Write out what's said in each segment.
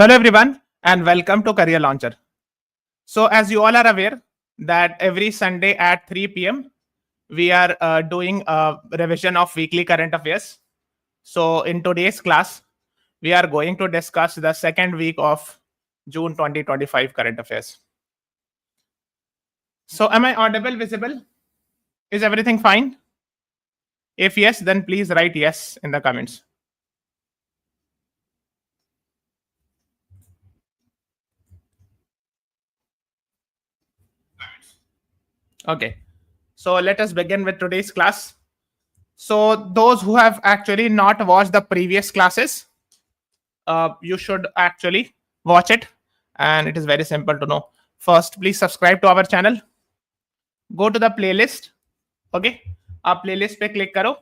Hello everyone and welcome to Career Launcher. So as you all are aware that every Sunday at 3 p.m. we are doing a revision of weekly current affairs. So in today's class, we are going to discuss the second week of June 2025 current affairs. So am I audible, visible? Is everything fine? If yes, then please write yes in the comments. Okay, so let us begin with today's class. So those who have actually not watched the previous classes, you should actually watch it, and it is very simple to know. First, please subscribe to our channel. Go to the playlist. Okay, आप playlist पे click करो,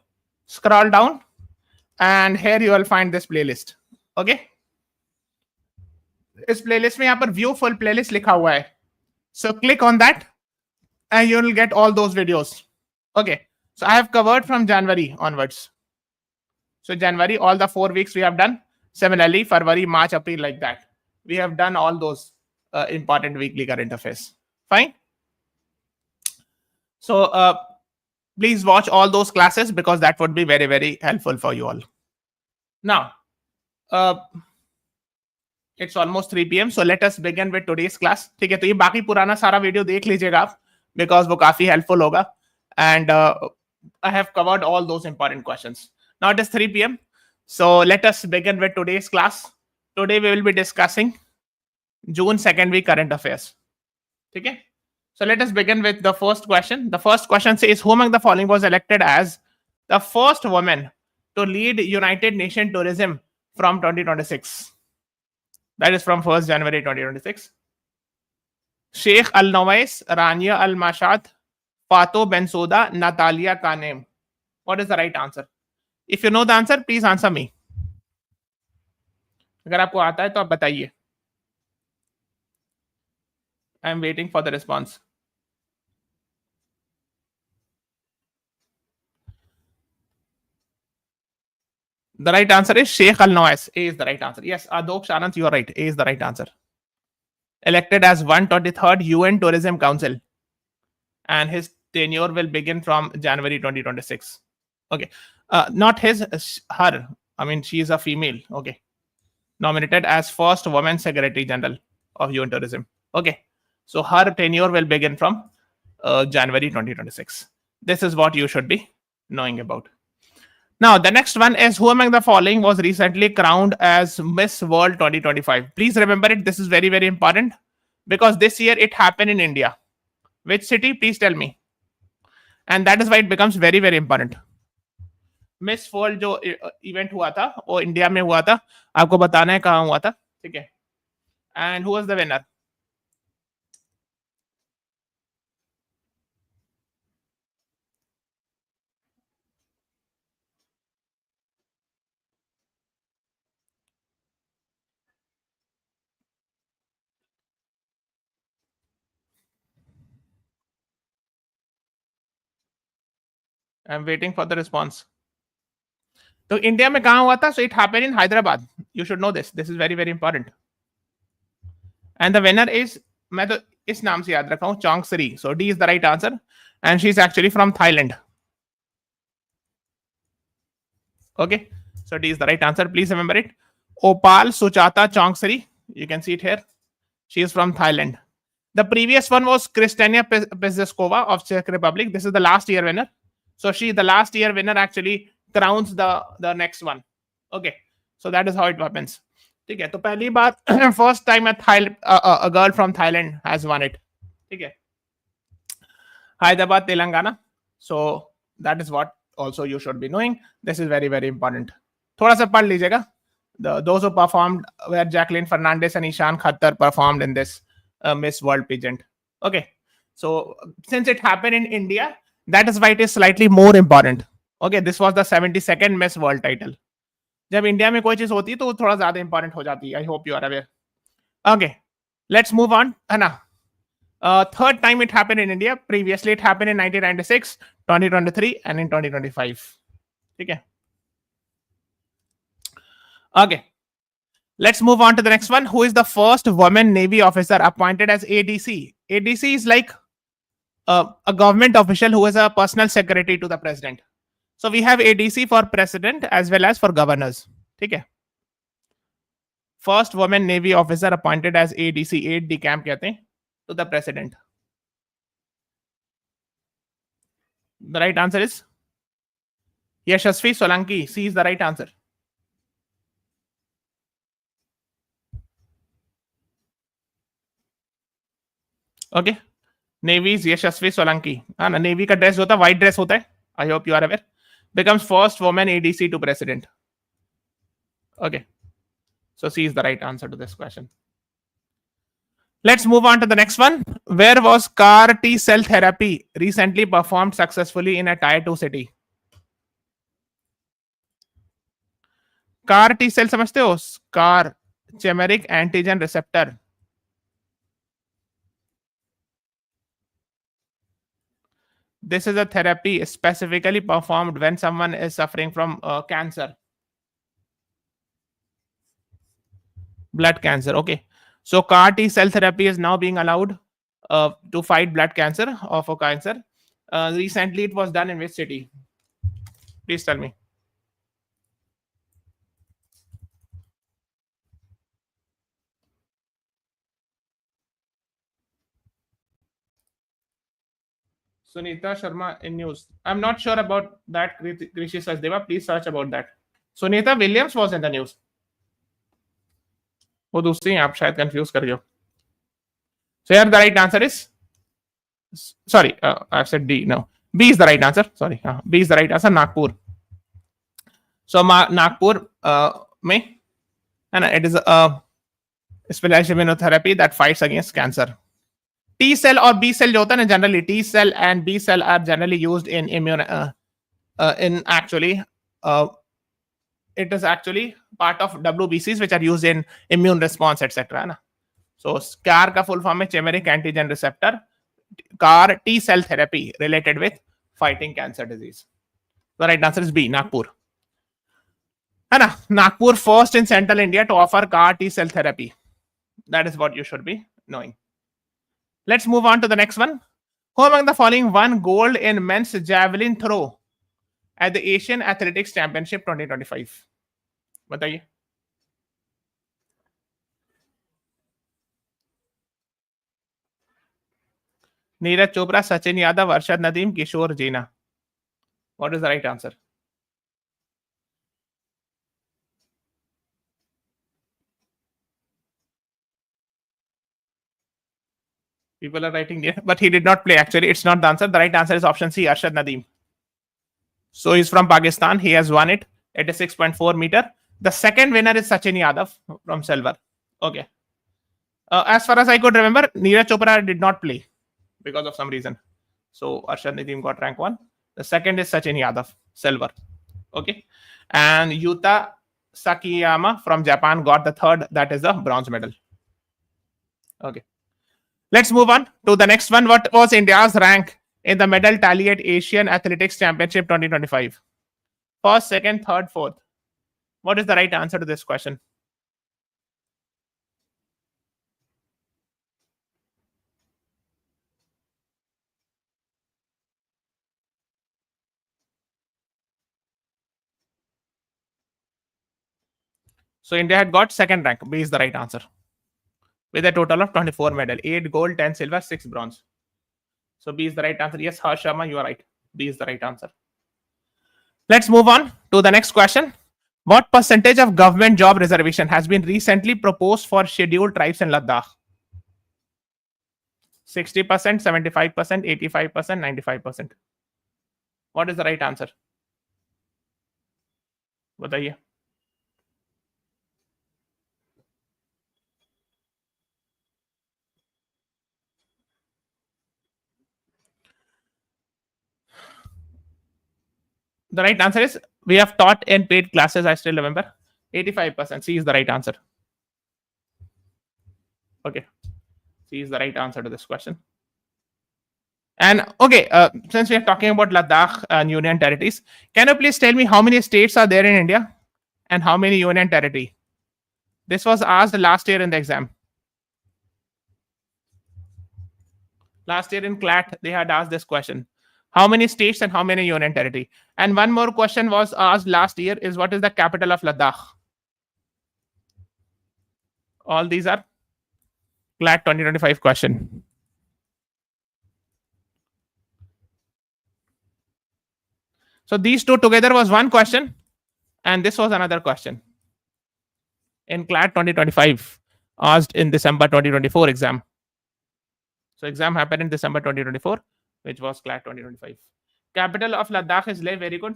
scroll down, and here you will find this playlist. Okay, इस playlist में यहाँ पर view full playlist लिखा हुआ है. So click on that, and you will get all those videos. Okay, so I have covered from January onwards. So January, all the 4 weeks we have done. Similarly, February, March, April, like that. We have done all those important weekly current affairs. Fine. So please watch all those classes because that would be very, very helpful for you all. Now, it's almost 3 p.m. So let us begin with today's class. ठीक है, तो ये बाकी पुराना सारा video देख लीजिएगा आप because वो काफी helpful होगा. And I have covered all those important questions. Now it is 3 p.m. So let us begin with today's class. Today we will be discussing June second week current affairs. Okay. So let us begin with the first question. The first question says, who among the following was elected as the first woman to lead United Nations tourism from 2026? That is from 1st January 2026. Sheikh Al-Nawais, Rania Al-Mashad, Fatou Bensouda, Natalia Kanem. What is the right answer? If you know the answer, please answer me. अगर आपको आता है तो आप बताइए. I am waiting for the response. The right answer is Sheikh Al-Nawais. A is the right answer. Yes, Adok Shanant, you are right. A is the right answer. Elected as 123rd UN Tourism Council. And his tenure will begin from January 2026. Okay. Not his, her. I mean, she is a female. Okay. Nominated as first woman Secretary General of UN Tourism. Okay. So her tenure will begin from January 2026. This is what you should be knowing about. Now, the next one is who among the following was recently crowned as Miss World 2025? Please remember it. This is very, very important because this year it happened in India. Which city? Please tell me. And that is why it becomes very, very important. Miss World जो event हुआ था वो India में हुआ था. आपको बताना है कहाँ हुआ था. ठीक है. And who was the winner? I'm waiting for the response. तो इंडिया में कहाँ हुआ था? So it happened in Hyderabad. You should know this. This is very, very important. And the winner is, मैं तो इस नाम से याद रखा हूँ, Chongqing. So D is the right answer. And she's actually from Thailand. Okay. So D is the right answer. Please remember it. Opal Suchata Chongqing. You can see it here. She is from Thailand. The previous one was Kristina Pezeskova of Czech Republic. This is the last year winner. So she, the last year winner, actually crowns the next one. Okay. So that is how it happens. ठीक है, तो पहली बार first time a girl from Thailand has won it. ठीक है. Hyderabad, Telangana. So that is what also you should be knowing. This is very, very important. थोड़ा सा पढ़ लीजिएगा. Those who performed were Jacqueline Fernandez and Ishan Khattar performed in this Miss World pageant. Okay. So since it happened in India, that is why it is slightly more important. Okay. This was the 72nd Miss World title. जब India में कोई चीज होती है तो वो थोड़ा ज्यादा इंपॉर्टेंट हो जाती है. I hope you are aware. Okay, let's move on. है ना. Third time it happened in India. Previously it happened in 1996, 2023 and in 2025. ठीक है. Okay. Let's move on to the next one. Who is the first woman Navy officer appointed as ADC? ADC is like a government official who is a personal secretary to the president. So we have ADC for president as well as for governors. Okay. First woman Navy officer appointed as ADC, aide de camp कहते हैं, to the president. The right answer is Yashasvi Solanki. C is the right answer. Okay. Navy is Yashasvi Solanki. Navy का dress होता है, white dress होता है. I hope you are aware. Becomes first woman ADC to president. Okay. So C is the right answer to this question. Let's move on to the next one. Where was CAR T cell therapy recently performed successfully in a tier 2 city? CAR T cell समझते हो? CAR chimeric antigen receptor. This is a therapy specifically performed when someone is suffering from cancer. Blood cancer. Okay. So CAR T cell therapy is now being allowed to fight blood cancer or for cancer. Recently, it was done in which city? Please tell me. Sunita Sharma in news. I'm not sure about that. Krishi Sachdeva, please search about that. Sunita Williams was in the news. वो दूसरी आप शायद confuse कर रहे हो. So here the right answer is, sorry, I've said D. No, B is the right answer. Sorry, B is the right answer. Nagpur. So Nagpur and it is a specialized immunotherapy that fights against cancer. T cell or B cell जो होता है ना, generally T cell and B cell are generally used in immune in actually it is actually part of WBCs which are used in immune response etc. ना. So CAR का full form है chimeric antigen receptor. CAR T cell therapy related with fighting cancer disease. The right answer is B, Nagpur. है ना, Nagpur first in central India to offer CAR T cell therapy. That is what you should be knowing. Let's move on to the next one. Who among the following won gold in men's javelin throw at the Asian Athletics Championship 2025? बताइए. नीरज चोपड़ा, सचिन यादव, अरशद नदीम, किशोर जीना. What is the right answer? People are writing here, but he did not play. Actually, it's not the answer. The right answer is option C, Arshad Nadeem. So he's from Pakistan. He has won it at a 6.4 meter. The second winner is Sachin Yadav from silver. Okay. As far as I could remember, Neeraj Chopra did not play because of some reason. So Arshad Nadeem got rank 1. The second is Sachin Yadav, silver. Okay. And Yuta Sakiyama from Japan got the third. That is the bronze medal. Okay. Let's move on to the next one. What was India's rank in the medal tally at Asian Athletics Championship 2025? First, second, third, fourth. What is the right answer to this question? So India had got second rank. B is the right answer. With a total of 24 medals, 8 gold, 10 silver, 6 bronze. So B is the right answer. Yes, Harsh Sharma, you are right. B is the right answer. Let's move on to the next question. What percentage of government job reservation has been recently proposed for scheduled tribes in Ladakh? 60%, 75%, 85%, 95%. What is the right answer? बताइए. The right answer is, we have taught in paid classes, I still remember, 85%. C is the right answer. Okay. C is the right answer to this question. And okay, since we are talking about Ladakh and union territories, can you please tell me how many states are there in India and how many union territory? This was asked last year in the exam. Last year in CLAT, they had asked this question. How many states and how many union territory? And one more question was asked last year is what is the capital of Ladakh? All these are CLAT 2025 question. So these two together was one question, and this was another question. In CLAT 2025, asked in December 2024 exam. So exam happened in December 2024, which was CLAT 2025. Capital of Ladakh is Leh, very good.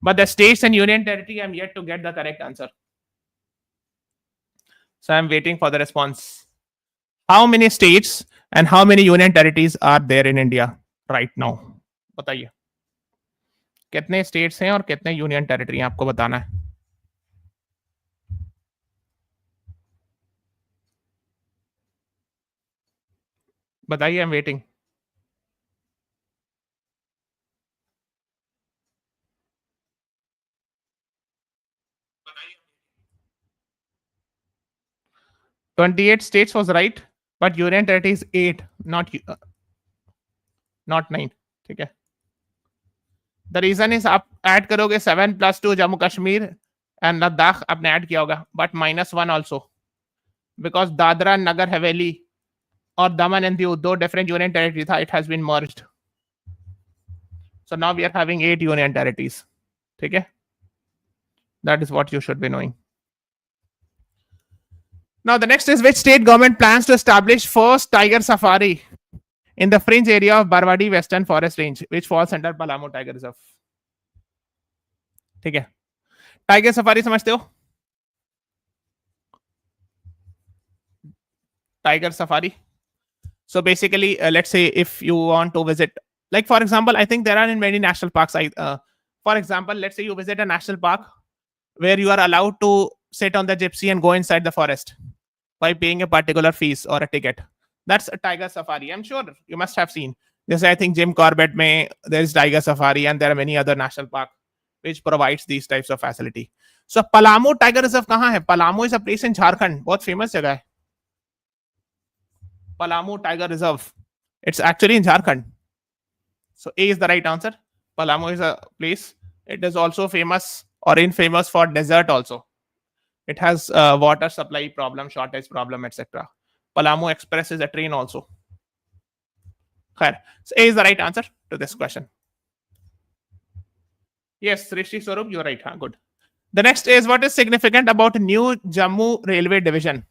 But the states and union territory, I'm yet to get the correct answer. So I'm waiting for the response. How many states and how many union territories are there in India right now? बताइए कितने states हैं और कितने union territory हैं आपको बताना है. बताइए, I'm waiting. बताइए. 28 states was right, but union territory is 8, not 9. ठीक है. The reason is आप ऐड करोगे 7 + 2 जम्मू कश्मीर and Ladakh आपने ऐड किया होगा, but -1 also, because Dadra Nagar Haveli और दमन एंड दीव दो different union territory था, it has been merged. So now we are having 8 union territories. ठीक है. That is what you should be knowing. Now the next is which state government plans to establish first tiger safari in the fringe area of Barwadih Western Forest Range, which falls under Palamu Tiger Reserve. ठीक है. Tiger safari समझते हो? Tiger safari. So basically, let's say if you want to visit, like for example, I think there are in many national parks. For example, let's say you visit a national park where you are allowed to sit on the gypsy and go inside the forest by paying a particular fees or a ticket. That's a tiger safari. I'm sure you must have seen. Just I think Jim Corbett there is tiger safari, and there are many other national parks which provides these types of facility. So Palamu Tiger Reserve कहाँ है? Palamu is a place in Jharkhand. बहुत famous जगह है. Palamu Tiger Reserve. It's actually in Jharkhand. So A is the right answer. Palamu is a place. It is also famous or infamous for desert also. It has water supply problem, shortage problem, etc. Palamu Express is a train also. Khair. So A is the right answer to this question. Yes, Srishti Swarup, you're right. Good. The next is what is significant about new Jammu Railway Division.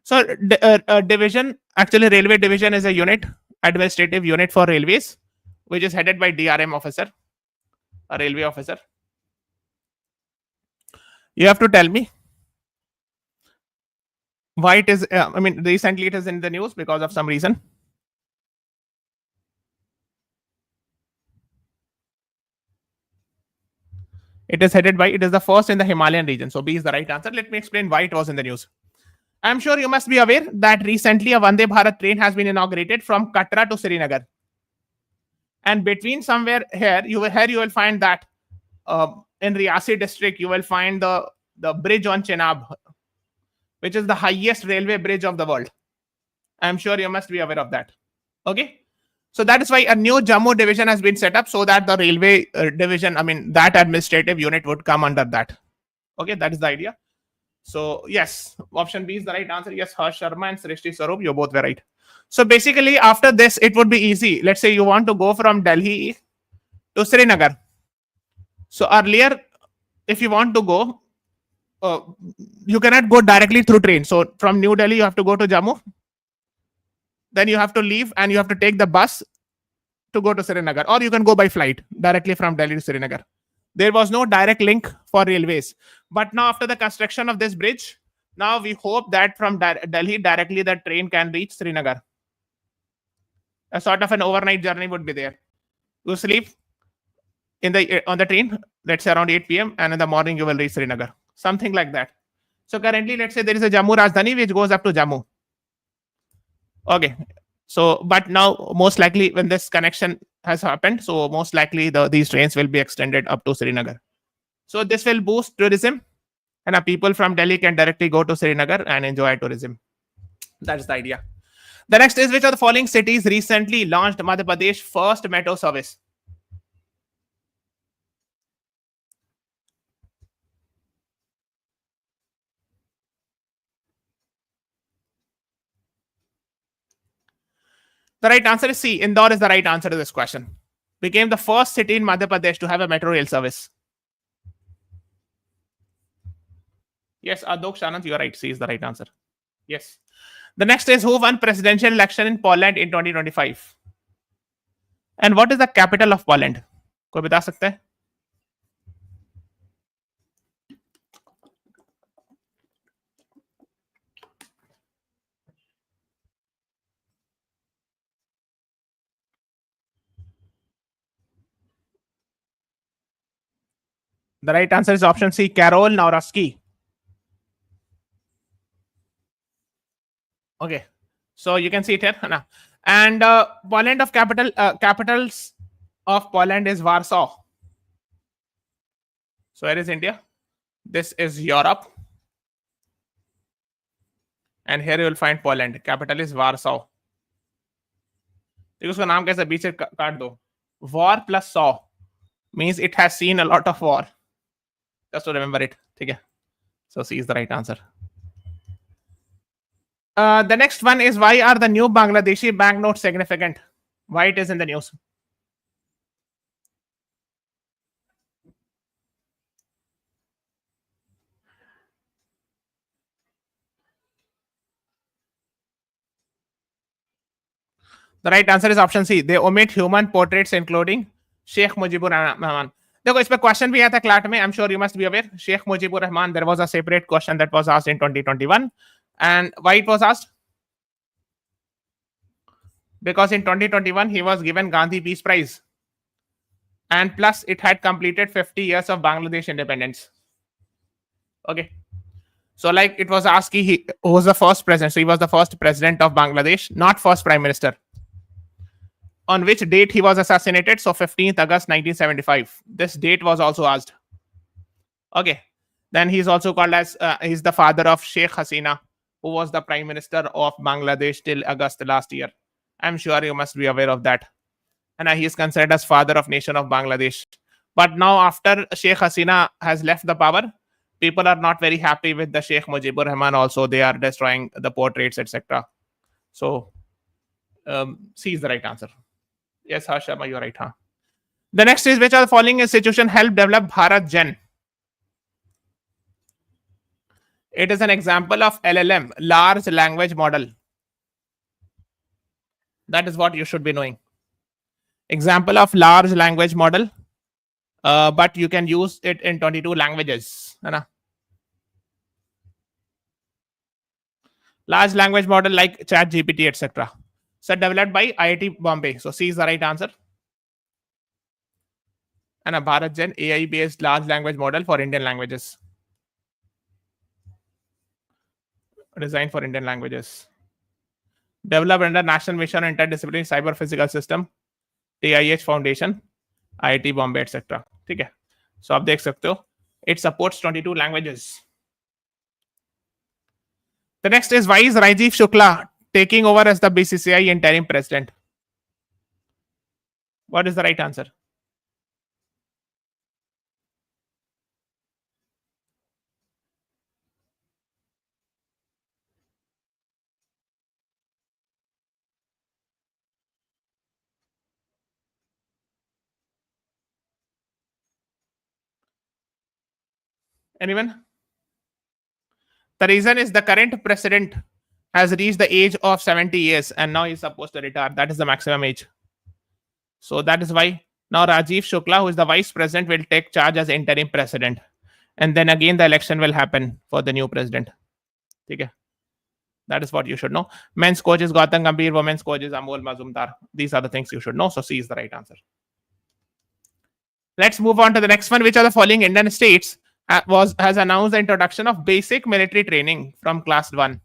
So division, actually railway division is a unit, administrative unit for railways, which is headed by DRM officer, a railway officer. You have to tell me why it is, recently it is in the news because of some reason. It is headed by, it is the first in the Himalayan region. So B is the right answer. Let me explain why it was in the news. I'm sure you must be aware that recently a Vande Bharat train has been inaugurated from Katra to Srinagar. And between somewhere here, you will find that in Riyasi district, you will find the bridge on Chenab, which is the highest railway bridge of the world. I'm sure you must be aware of that. Okay. So that is why a new Jammu division has been set up so that the railway division, that administrative unit would come under that. Okay, that is the idea. So yes, option B is the right answer. Yes, Harsh Sharma and Srishti Swarup, you both were right. So basically after this, it would be easy. Let's say you want to go from Delhi to Srinagar. So earlier, if you want to go, you cannot go directly through train. So from New Delhi, you have to go to Jammu. Then you have to leave and you have to take the bus to go to Srinagar, or you can go by flight directly from Delhi to Srinagar. There was no direct link for railways. But now after the construction of this bridge, now we hope that from Delhi directly the train can reach Srinagar. A sort of an overnight journey would be there. You sleep on the train, let's say around 8 p.m. and in the morning you will reach Srinagar. Something like that. So currently, let's say there is a Jammu Rajdhani which goes up to Jammu. Okay. So, but now most likely when this connection has happened, so most likely these trains will be extended up to Srinagar. So this will boost tourism and people from Delhi can directly go to Srinagar and enjoy tourism. That's the idea. The next is, which of the following cities recently launched Madhya Pradesh first metro service? The right answer is C. Indore is the right answer to this question. Became the first city in Madhya Pradesh to have a metro rail service. Yes, Adok Shanant, you are right. C is the right answer. Yes. The next is, who won presidential election in Poland in 2025? And what is the capital of Poland? कोई बता सकता है? The right answer is option C, Karol Nawrocki. Okay, so you can see it here. And Poland of capitals of Poland is Warsaw. So where is India? This is Europe. And here you will find Poland. Capital is Warsaw. देखो उसका नाम कैसा बीच से काट दो. War plus saw means it has seen a lot of war. Just to remember it. ठीक है. So C is the right answer. The next one is, why are the new Bangladeshi banknotes significant? Why it is in the news? The right answer is option C. They omit human portraits including Sheikh Mujibur Rahman. देखो इस पे question भी आया था CLAT में. I'm sure you must be aware. Sheikh Mujibur Rahman, there was a separate question that was asked in 2021. And why it was asked? Because in 2021 he was given Gandhi Peace Prize. And plus it had completed 50 years of Bangladesh independence. Okay. So like it was asked, he was the first president. So he was the first president of Bangladesh, not first prime minister. On which date he was assassinated? So 15th August 1975. This date was also asked. Okay. Then he's also called as, he's the father of Sheikh Hasina, who was the prime minister of Bangladesh till August last year. I'm sure you must be aware of that. And he is considered as father of nation of Bangladesh. But now after Sheikh Hasina has left the power, people are not very happy with the Sheikh Mujibur Rahman also. They are destroying the portraits, etc. So C is the right answer. Yes, Harshama, you're right. Huh? The next is, which of the following institution helped develop Bharat Gen? It is an example of LLM, large language model. That is what you should be knowing. Example of large language model, but you can use it in 22 languages. Large language model like Chat GPT, etc. So developed by IIT Bombay. So C is the right answer. And a Bharat Gen AI based large language model for Indian languages. Designed for Indian languages. Developed under National Mission on Interdisciplinary Cyber Physical System, TIH Foundation, IIT Bombay, etc. ठीक है. So आप देख सकते हो. It supports 22 languages. The next is, why is Rajiv Shukla taking over as the BCCI interim president? What is the right answer? Anyone? The reason is the current president has reached the age of 70 years and now he's supposed to retire. That is the maximum age. So that is why now Rajiv Shukla, who is the vice president, will take charge as interim president. And then again, the election will happen for the new president. Okay. That is what you should know. Men's coach is Gautam Gambhir, women's coach is Amol Mazumdar. These are the things you should know. So C is the right answer. Let's move on to the next one. Which of the following Indian states has announced the introduction of basic military training from class 1?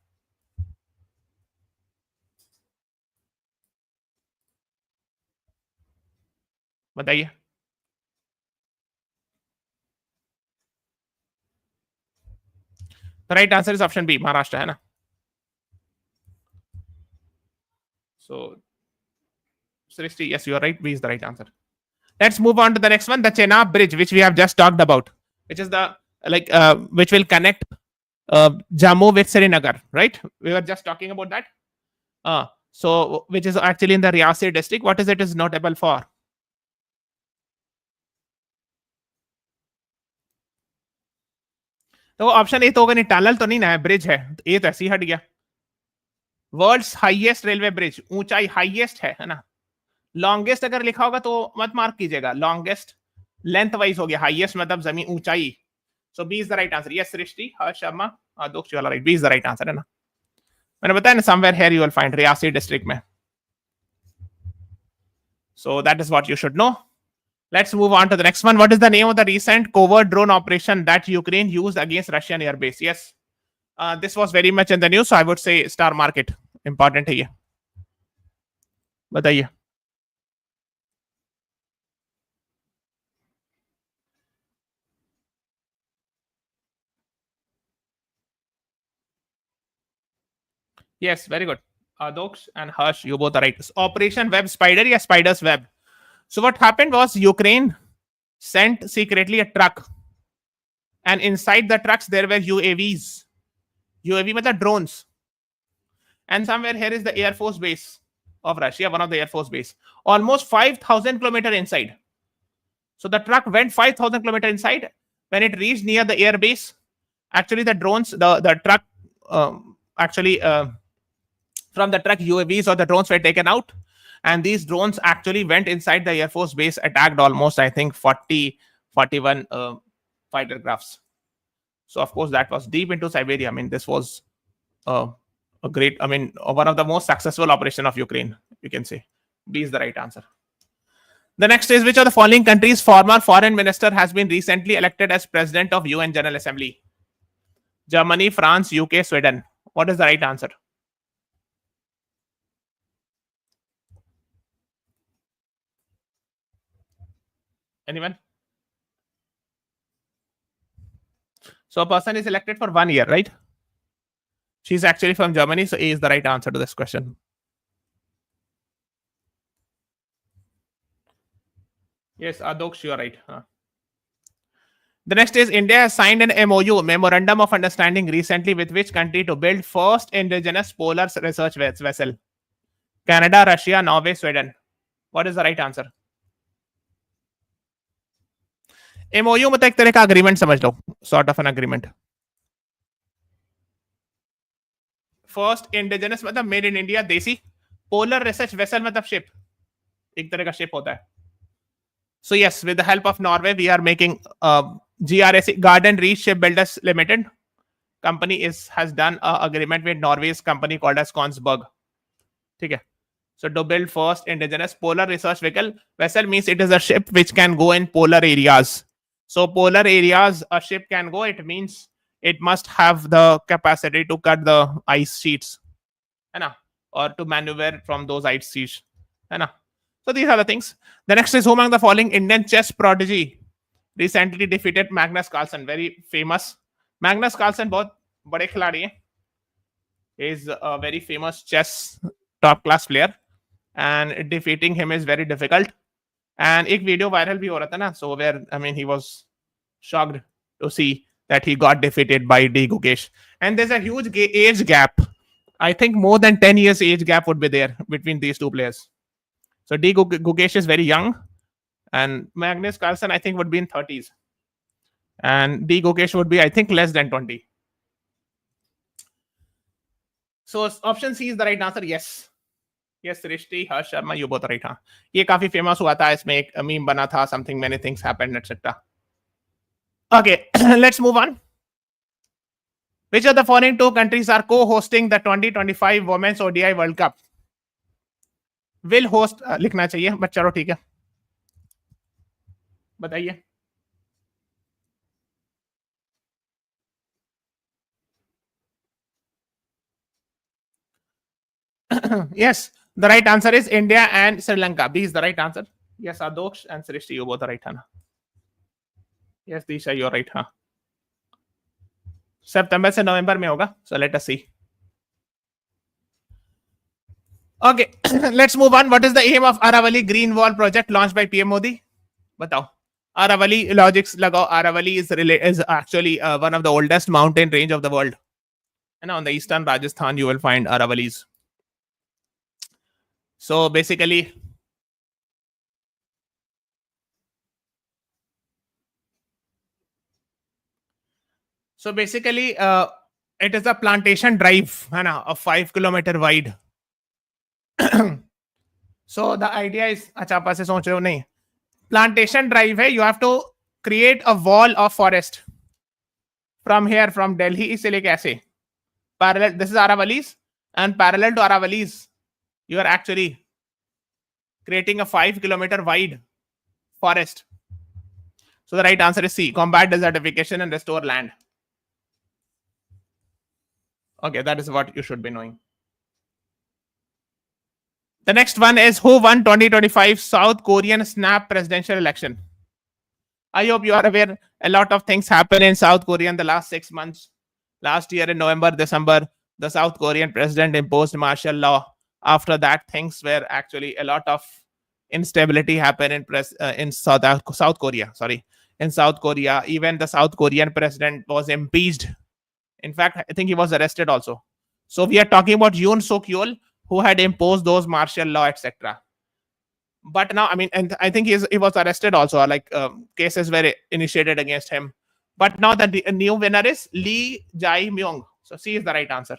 बताइए. The right answer is option B, Maharashtra, है ना? So, Srishti, yes, you are right. B is the right answer. Let's move on to the next one, the Chenab Bridge, which we have just talked about, which is the which will connect Jammu with Srinagar, right? We were just talking about that. So which is actually in the Riyasi district. What is it is notable for? तो option A तो होगा नहीं, tunnel तो नहीं ना है, bridge है, ए तो ऐसे ही हट गया. वर्ल्ड्स हाईएस्ट रेलवे ब्रिज, ऊंचाई हाईएस्ट है ना. लॉन्गेस्ट अगर लिखा होगा तो मत मार्क कीजिएगा, लॉन्गेस्ट लेंथ वाइज हो गया, हाईएस्ट मतलब जमीन ऊंचाई. So B is the right answer. Yes Srishti, Harsh Sharma, दोक्ष वाला right, B is the right answer है ना. मैंने बताया ना, somewhere here you will find, Reasi district में. So that is what you should know. Let's move on to the next one. What is the name of the recent covert drone operation that Ukraine used against Russian airbase? Yes, this was very much in the news, so I would say Star Market. Important है ये. बताइए. Yes, very good. Doksh and Harsh, you both are right. Operation Web Spider, yeah, Spider's Web. So what happened was Ukraine sent secretly a truck, and inside the trucks there were UAVs. UAV means drones. And somewhere here is the Air Force base of Russia, one of the Air Force base, almost 5,000 kilometers inside. So the truck went 5,000 kilometers inside. When it reached near the air base, actually the drones, the truck from the truck, UAVs or the drones were taken out, and these drones actually went inside the Air Force base, attacked almost, I think, 41 fighter crafts. So of course that was deep into Siberia. I mean, this was a great, I mean, one of the most successful operation of Ukraine, you can say. B is the right answer. The next is, which of the following countries' former foreign minister has been recently elected as president of UN General Assembly? Germany, France, UK, Sweden. What is the right answer? Anyone? So a person is elected for 1 year, right? She's actually from Germany, so A is the right answer to this question. Yes, Adoksh, you are right. The next is, India has signed an MOU, Memorandum of Understanding, recently with which country to build first indigenous polar research vessel? Canada, Russia, Norway, Sweden. What is the right answer? MOU मतलब एक तरह का agreement समझ लो, sort of an agreement. First indigenous मतलब made in India, देसी. Polar research vessel मतलब ship, एक तरह का ship होता है. So yes, with the help of Norway, we are making GRSC, Garden Reach Shipbuilders Limited company has done an agreement with Norway's company called as Kongsberg. ठीक है. So to build first indigenous polar research vessel means it is a ship which can go in polar areas. So polar areas a ship can go, it means it must have the capacity to cut the ice sheets, है ना, or to maneuver from those ice sheets, है ना. So these are the things. The next is, who among the following Indian chess prodigy recently defeated Magnus Carlsen? Very famous. Magnus Carlsen बहुत बड़े खिलाड़ी हैं. He is a very famous chess top class player, and defeating him is very difficult. And एक video viral भी हो रहा था ना, so where, I mean, he was shocked to see that he got defeated by D. Gukesh. And there's a huge age gap. I think more than 10 years age gap would be there between these two players. So D. Gukesh is very young, and Magnus Carlsen, I think, would be in 30s. And D. Gukesh would be, I think, less than 20. So option C is the right answer. Yes. Yes, Srishti, Harsh Sharma, you both are right. हाँ, ये काफी famous हुआ था, इसमें एक meme बना था, something, many things happened, etc. Okay, let's move on. Which of the following two countries are co-hosting the 2025 Women's ODI World Cup? Will host लिखना चाहिए, but चलो ठीक है, बताइए. Yes, the right answer is India and Sri Lanka. B is the right answer. Yes, Adoksh and Srishti, you both are right. Huh? Yes, Disha, you're right. Huh? सितंबर से नवंबर में होगा. So let us see. Okay, let's move on. What is the aim of Aravali Green Wall project launched by PM Modi? बताओ. Aravali logics लगाओ. Aravali is actually one of the oldest mountain range of the world. And on the eastern Rajasthan, you will find Aravalis. So basically, it is a plantation drive, है ना, of 5 kilometer wide. So the idea is, अच्छा आप ऐसे सोच रहे हो नहीं, plantation drive है, you have to create a wall of forest from here, from Delhi से लेके ऐसे parallel. This is Aravalis, and parallel to Aravalis, you are actually creating a 5 kilometer wide forest. So the right answer is C, combat desertification and restore land. Okay, that is what you should be knowing. The next one is, who won 2025 South Korean snap presidential election? I hope you are aware a lot of things happened in South Korea in the last 6 months. Last year in November, December, the South Korean president imposed martial law. After that, things were actually a lot of instability happened in South Korea. In South Korea, even the South Korean president was impeached. In fact, I think he was arrested also. So we are talking about Yoon Suk Yeol, who had imposed those martial law, etc. But now, I mean, and I think he was arrested also. Like cases were initiated against him. But now the new winner is Lee Jae-myung. So C is the right answer.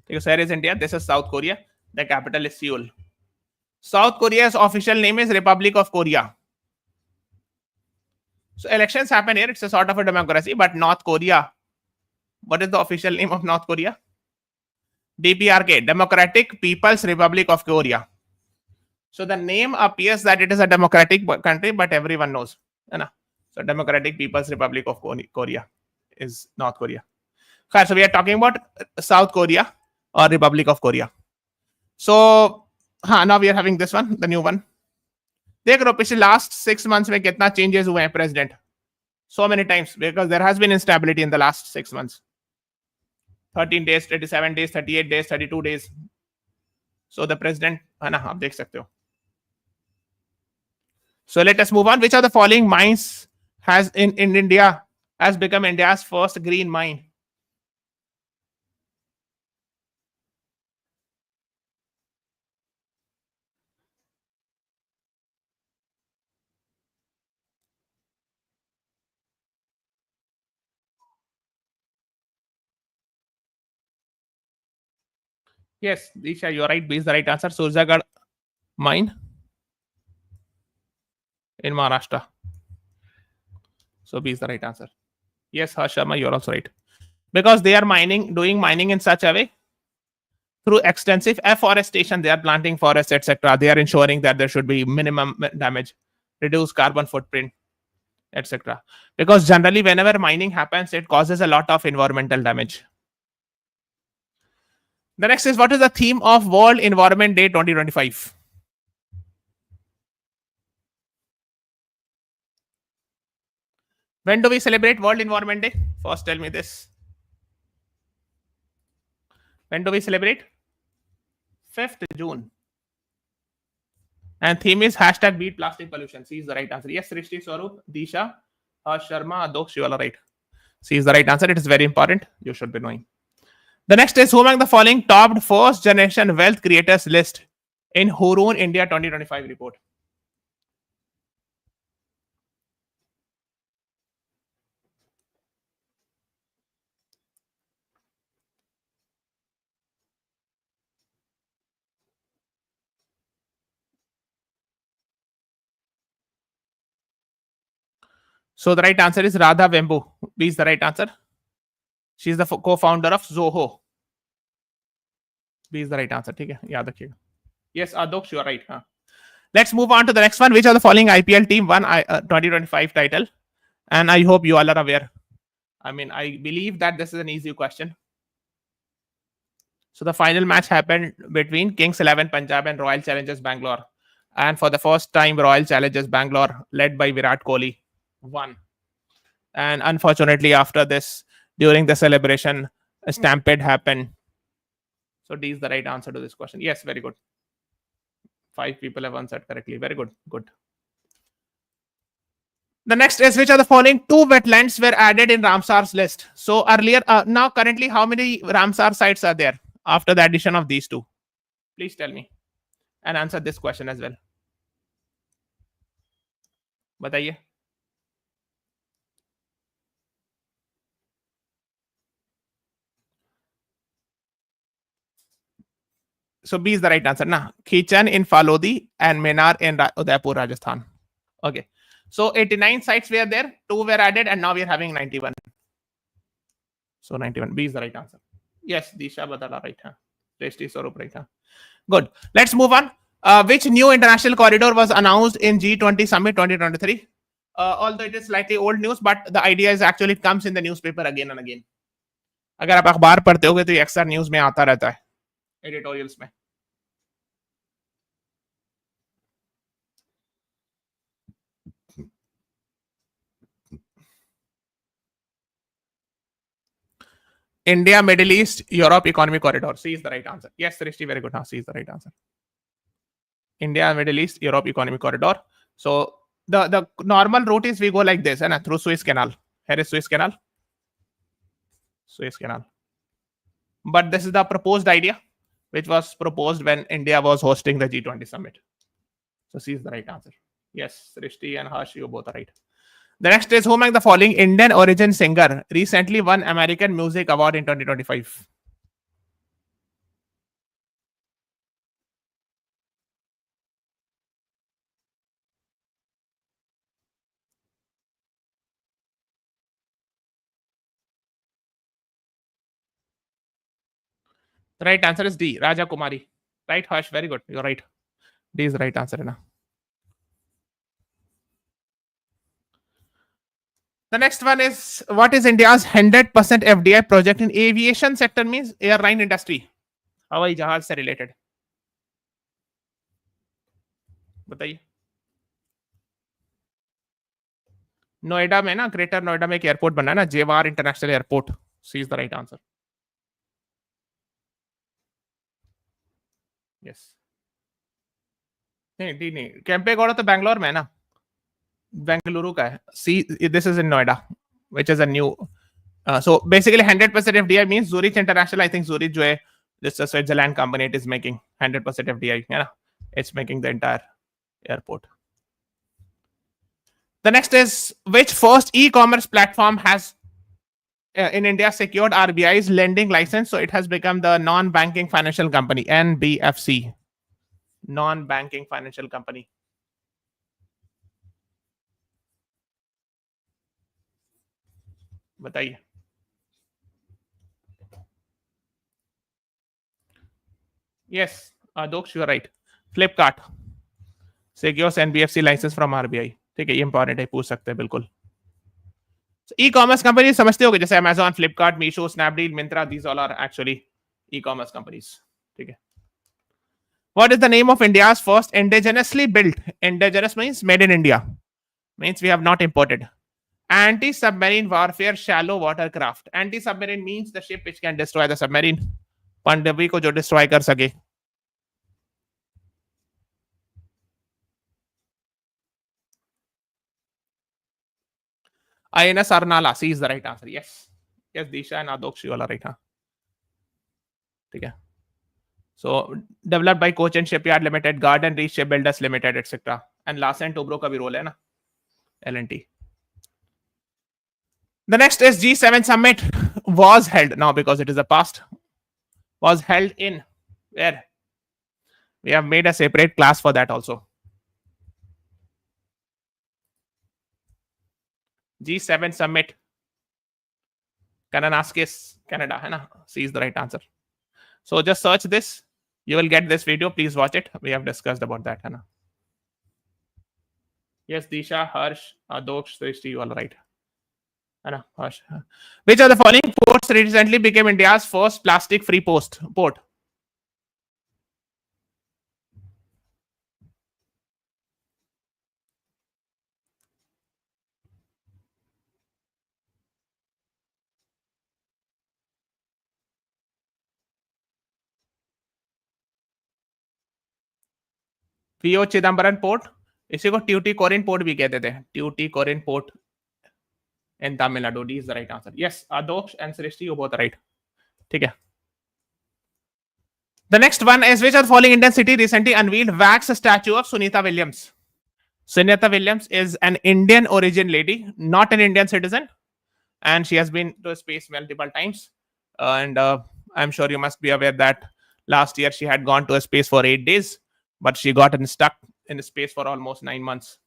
Because here is India. This is South Korea. The capital is Seoul. South Korea's official name is Republic of Korea. So elections happen here. It's a sort of a democracy. But North Korea, what is the official name of North Korea? DPRK, Democratic People's Republic of Korea. So the name appears that it is a democratic country, but everyone knows. So Democratic People's Republic of Korea is North Korea. So we are talking about South Korea or Republic of Korea. So now we are having this one, the new one. देख लो पिछले last 6 months में कितना changes हुए हैं president. So many times, because there has been instability in the last 6 months. 13 days, 37 days, 38 days, 32 days. So the president, है ना, आप देख सकते हो. So let us move on. Which of the following mines has in India has become India's first green mine? Yes, Disha, you're right. B is the right answer. Surjagarh mine in Maharashtra. So B is the right answer. Yes, Harsh Sharma, you're also right. Because they are doing mining in such a way, through extensive afforestation, they are planting forests, etc. They are ensuring that there should be minimum damage, reduce carbon footprint, etc. Because generally, whenever mining happens, it causes a lot of environmental damage. The next is, what is the theme of World Environment Day 2025? When do we celebrate World Environment Day? First, tell me this. When do we celebrate? 5th June. And theme is hashtag beat plastic pollution. C is the right answer. Yes, Srishti, Swarup, Disha, Sharma, Adoksh, you all are right. C is the right answer. It is very important. You should be knowing. The next is, who among the following topped first generation wealth creators list in Hurun India 2025 report? So the right answer is Radha Vembu. B is the right answer. She is the co-founder of Zoho. B is the right answer. Okay, yaad rakhiega. Yes, Adoksh, you are right. Let's move on to the next one. Which of the following IPL team won 2025 title? And I hope you all are aware. I mean, I believe that this is an easy question. So the final match happened between Kings 11 Punjab and Royal Challengers Bangalore. And for the first time, Royal Challengers Bangalore, led by Virat Kohli, won. And unfortunately, after this, during the celebration, a stampede happened. So D is the right answer to this question. Yes, very good. 5 people have answered correctly. Very good. Good. The next is, which are the following two wetlands were added in Ramsar's list? So earlier, now currently, how many Ramsar sites are there after the addition of these two? Please tell me and answer this question as well. बताइए. So B is the right answer. Na Khichan in Falodi and Menar in Udaipur, Rajasthan. Okay. So 89 sites were there, 2 were added, and now we are having 91. So 91. B is the right answer. Yes, Disha Badala right. Tasty Swarup right. Good. Let's move on. Which new international corridor was announced in G20 Summit 2023? Although it is slightly old news, but the idea is actually it comes in the newspaper again and again. अगर आप अखबार पढ़ते होगे तो ये अक्सर news में आता रहता है, एडिटोरियल्स में. India, Middle East, Europe economic corridor. C is the right answer. Yes, Srishti, very good. C is the right answer. India, Middle East, Europe economic corridor. So the normal route is we go like this, and through Suez Canal. Here is Suez Canal. Suez Canal. But this is the proposed idea, which was proposed when India was hosting the G20 summit. So C is the right answer. Yes, Srishti and Harsh, you both are right. The next is, who among the following Indian origin singer recently won American Music Award in 2025? The right answer is D, Raja Kumari. Right, Harsh? Very good. You're right. D is the right answer. Na? The next one is, what is India's 100% FDI project in aviation sector? Means airline industry. हवाई जहाज से related. बताइए. नोएडा में ना, greater Noida में एक airport बना है ना, Jewar international airport. C is the right answer. Yes. नहीं डी नहीं, कैंपेगौड़ा तो बैंगलोर में है ना, बेंगलुरु का है. C, this is in Noida, which is a new. So basically 100% FDI means Zurich International. I think Zurich जो है, this is a Switzerland company, it is making 100% FDI. है ना, it's making the entire airport. The next is, which first e-commerce platform has in India secured RBI's lending license? So it has become the non-banking financial company, NBFC. Non-banking financial company. बताइए. Yes, Doksh, you are right. Flipkart secures NBFC license from RBI. ठीक है, ये important है, पूछ सकते हैं बिल्कुल. E-commerce company समझते होगे, जैसे Amazon, Flipkart, Meesho, Snapdeal, Myntra, these all are actually e-commerce companies. ठीक है. What is the name of India's first indigenously built? Indigenous means made in India. Means we have not imported. Anti-submarine warfare shallow water craft. Anti-submarine means the ship which can destroy the submarine. Pandvi को जो destroy कर सके. INS Arnala. C is the right answer. Yes. Yes, Disha and Adoksh, you all are right. हाँ. ठीक है. So developed by Cochin Shipyard Limited, Garden Reach Shipbuilders Limited, etc. And Larsen Tobro का भी role है ना, L&T. The next is G7 summit was held now, because it is the past. Was held in where? We have made a separate class for that also. G7 summit, Kananaskis, Canada, है ना? C is the right answer. So just search this. You will get this video. Please watch it. We have discussed about that, है ना? Yes, Disha, Harsh, Adoksh, Srishti, you all right. है ना? Harsh. Which of the following ports recently became India's first plastic-free port? PO Chidambaram port, इसी को Tuticorin port भी कहते थे, Tuticorin port in Tamil Nadu. D is the right answer. Yes, Adosh and Srishti, you both are right. ठीक है. The next one is, which of the following Indian city recently unveiled wax statue of Sunita Williams? Sunita Williams is an Indian origin lady, not an Indian citizen, and she has been to space multiple times. And I'm sure you must be aware that last year she had gone to space for 8 days, but she got stuck in space for almost 9 months.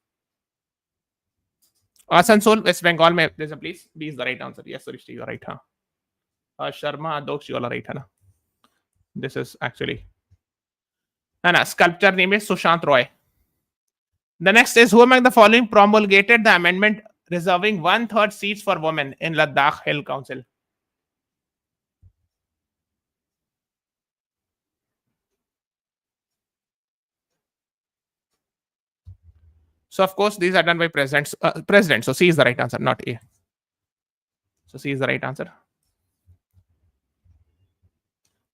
Asansol, West Bengal, there's a place. B is the right answer. Yes, Srishti, you're right. Huh? Sharma, Adosh, you all are right. Huh? This is actually. And sculptor name is Sushant Roy. The next is, who among the following promulgated the amendment reserving 1/3 seats for women in Ladakh Hill Council? So, of course, these are done by presidents. President. So, C is the right answer, not A. So, C is the right answer.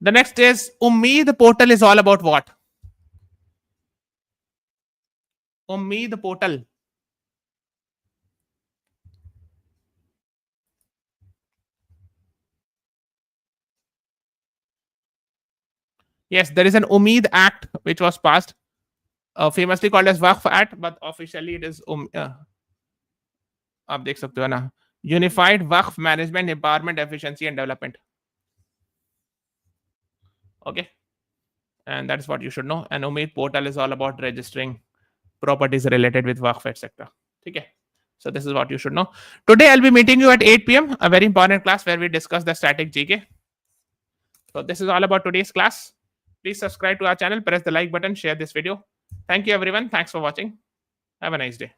The next is, Ummeed portal is all about what? Ummeed portal. Yes, there is an Ummeed Act which was passed, famously called as Waqf Act, but officially it is आप देख सकते हो ना, Unified Waqf Management, Empowerment, Efficiency and Development. Okay, and that's what you should know. And Ummeed portal is all about registering properties related with Waqf, etc. Okay, so this is what you should know. Today I'll be meeting you at 8 p.m. a very important class where we discuss the static GK. So this is all about today's class. Please subscribe to our channel, press the like button, share this video. Thank you everyone. Thanks for watching. Have a nice day.